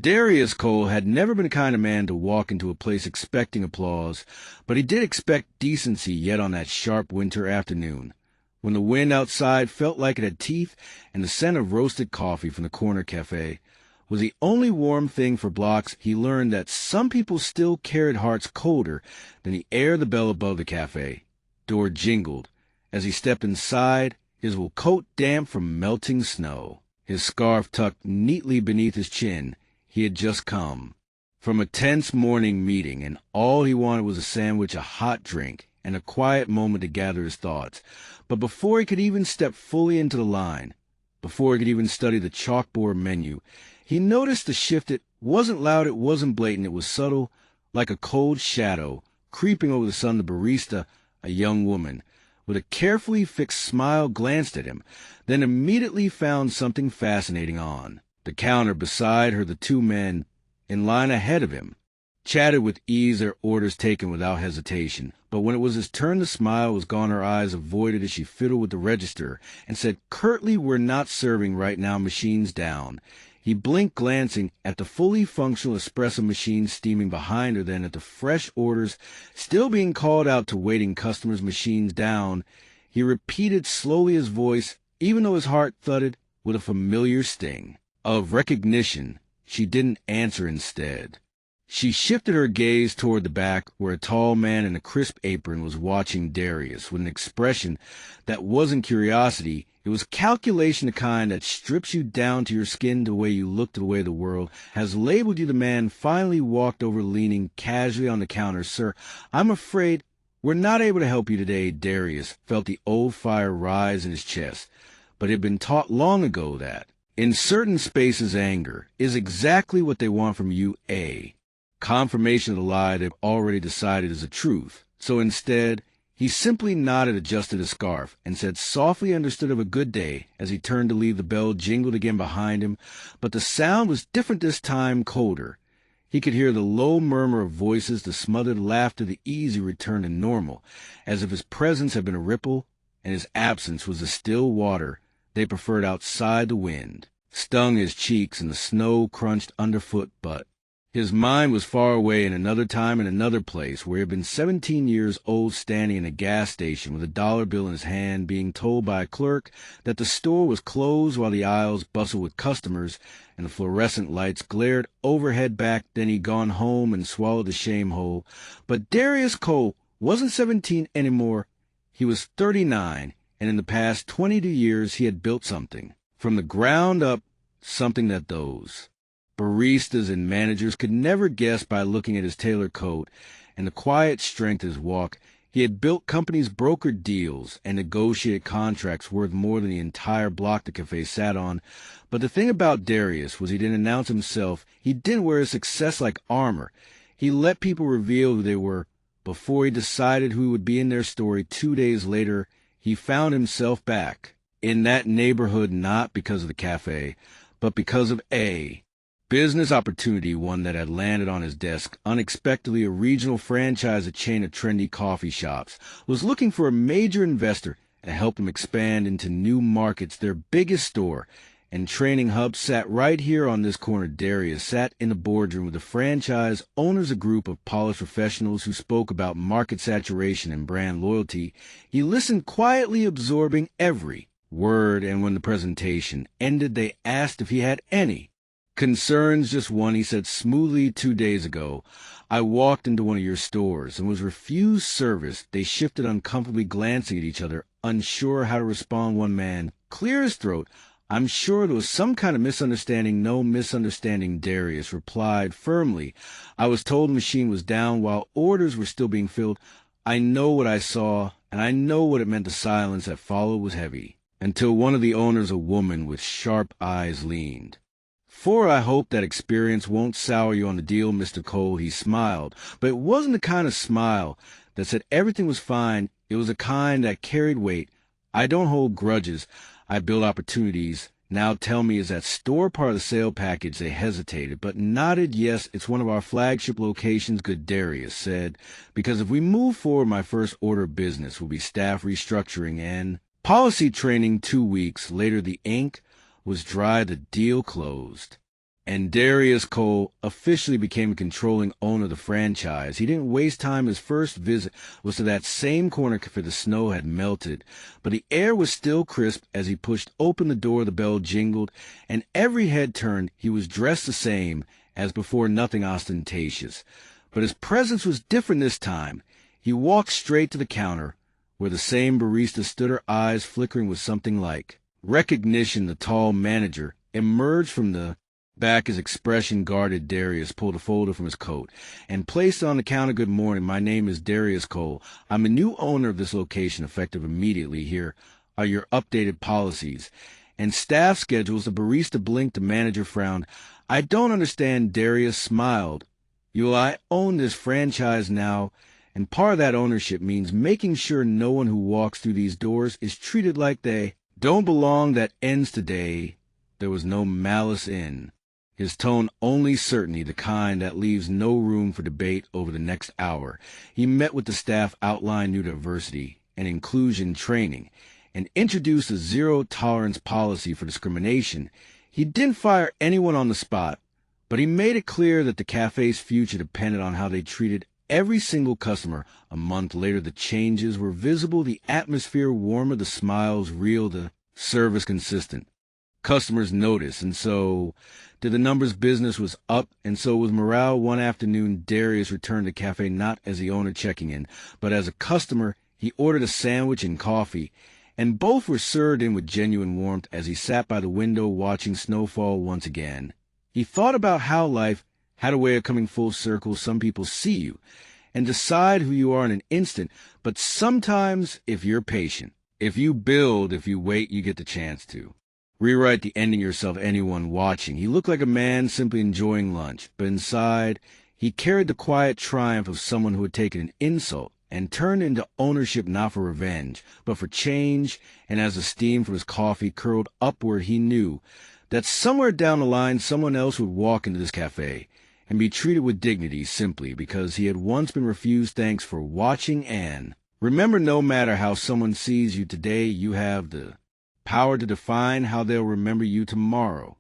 Darius Cole had never been the kind of man to walk into a place expecting applause, but he did expect decency yet on that sharp winter afternoon, when the wind outside felt like it had teeth and the scent of roasted coffee from the corner café was the only warm thing for blocks. He learned that some people still carried hearts colder than the air of the bell above the café. Door jingled. As he stepped inside, his wool coat damp from melting snow, his scarf tucked neatly beneath his chin. He had just come from a tense morning meeting, and all he wanted was a sandwich, a hot drink, and a quiet moment to gather his thoughts. But before he could even step fully into the line, before he could even study the chalkboard menu, he noticed the shift. It wasn't loud, it wasn't blatant, it was subtle, like a cold shadow creeping over the sun. The barista, a young woman, with a carefully fixed smile, glanced at him, then immediately found something fascinating on the counter beside her. The two men in line ahead of him chatted with ease, their orders taken without hesitation. But when it was his turn, the smile was gone. Her eyes avoided as she fiddled with the register and said curtly, "We're not serving right now, machines down." He blinked, glancing at the fully functional espresso machine steaming behind her, then at the fresh orders still being called out to waiting customers. "Machines down," he repeated slowly, his voice, even though his heart thudded, with a familiar sting of recognition. She didn't answer. Instead, she shifted her gaze toward the back, where a tall man in a crisp apron was watching Darius with an expression that wasn't curiosity. It was calculation, the kind that strips you down to your skin, the way you look, to the way the world has labeled you. The man finally walked over, leaning casually on the counter. "Sir, I'm afraid we're not able to help you today." Darius felt the old fire rise in his chest, but he had been taught long ago that in certain spaces, anger is exactly what they want from you, a confirmation of the lie they've already decided is the truth. So instead, he simply nodded, adjusted his scarf, and said softly, understood of a good day. As he turned to leave, the bell jingled again behind him, but the sound was different this time, colder. He could hear the low murmur of voices, the smothered laughter, the easy return to normal, as if his presence had been a ripple and his absence was the still water they preferred outside. The wind stung his cheeks and the snow crunched underfoot, but his mind was far away in another time, in another place, where he had been 17 years old, standing in a gas station with a dollar bill in his hand, being told by a clerk that the store was closed while the aisles bustled with customers and the fluorescent lights glared overhead. Back then he'd gone home and swallowed the shame whole. But Darius Cole wasn't 17 anymore. He was 39, and in the past 22 years he had built something from the ground up, something that those baristas and managers could never guess by looking at his tailored coat and the quiet strength of his walk. He had built companies, brokered deals, and negotiated contracts worth more than the entire block the cafe sat on. But the thing about Darius was he didn't announce himself. He didn't wear his success like armor. He let people reveal who they were before he decided who would be in their story. 2 days later, he found himself back in that neighborhood, not because of the cafe, but because of a business opportunity, one that had landed on his desk unexpectedly. A regional franchise, a chain of trendy coffee shops, was looking for a major investor to help them expand into new markets. Their biggest store and training hub sat right here on this corner. Darius sat in the boardroom with the franchise owners, a group of polished professionals who spoke about market saturation and brand loyalty. He listened quietly, absorbing every word, and when the presentation ended, they asked if he had any concerns. "Just one," he said smoothly. "2 days ago, I walked into one of your stores and was refused service." They shifted uncomfortably, glancing at each other, unsure how to respond. One man cleared his throat. "I'm sure there was some kind of misunderstanding." "No misunderstanding," Darius replied firmly. "I was told the machine was down while orders were still being filled. I know what I saw, and I know what it meant." The silence that followed was heavy, until one of the owners, a woman with sharp eyes, leaned "For I hope that experience won't sour you on the deal, Mr. Cole." He smiled, but it wasn't the kind of smile that said everything was fine. It was a kind that carried weight. "I don't hold grudges. I build opportunities. Now tell me, is that store part of the sale package?" They hesitated, but nodded. "Yes, it's one of our flagship locations." "Good," Darius said, "because if we move forward, my first order of business will be staff restructuring and policy training." 2 weeks later, the ink was dry, the deal closed. And Darius Cole officially became a controlling owner of the franchise. He didn't waste time. His first visit was to that same corner cafe. The snow had melted, but the air was still crisp as he pushed open the door. The bell jingled, and every head turned. He was dressed the same as before, nothing ostentatious. But his presence was different this time. He walked straight to the counter, where the same barista stood, her eyes flickering with something like recognition. The tall manager emerged from the back, his expression guarded. Darius pulled a folder from his coat and placed it on the counter. "Good morning. My name is Darius Cole. I'm a new owner of this location, effective immediately. Here are your updated policies and staff schedules." The barista blinked. The manager frowned. "I don't understand." Darius smiled. "I own this franchise now, and part of that ownership means making sure no one who walks through these doors is treated like they don't belong. That ends today." There was no malice in his tone, only certainty, the kind that leaves no room for debate over the next hour. He met with the staff, outlined new diversity and inclusion training, and introduced a zero-tolerance policy for discrimination. He didn't fire anyone on the spot, but he made it clear that the cafe's future depended on how they treated every single customer. A month later, the changes were visible, the atmosphere warmer, the smiles real, the service consistent. Customers noticed, and so did the numbers. Business was up, and so was morale. One afternoon, Darius returned to the cafe not as the owner checking in, but as a customer. He ordered a sandwich and coffee, and both were served in with genuine warmth. As he sat by the window watching snowfall once again, he thought about how life had a way of coming full circle. Some people see you and decide who you are in an instant, but sometimes, if you're patient, if you build, if you wait, you get the chance to rewrite the ending yourself. Anyone watching. He looked like a man simply enjoying lunch, but inside he carried the quiet triumph of someone who had taken an insult and turned into ownership, not for revenge, but for change. And as the steam from his coffee curled upward, he knew that somewhere down the line someone else would walk into this cafe and be treated with dignity simply because he had once been refused. Thanks for watching, and remember, no matter how someone sees you today, you have the power to define how they'll remember you tomorrow.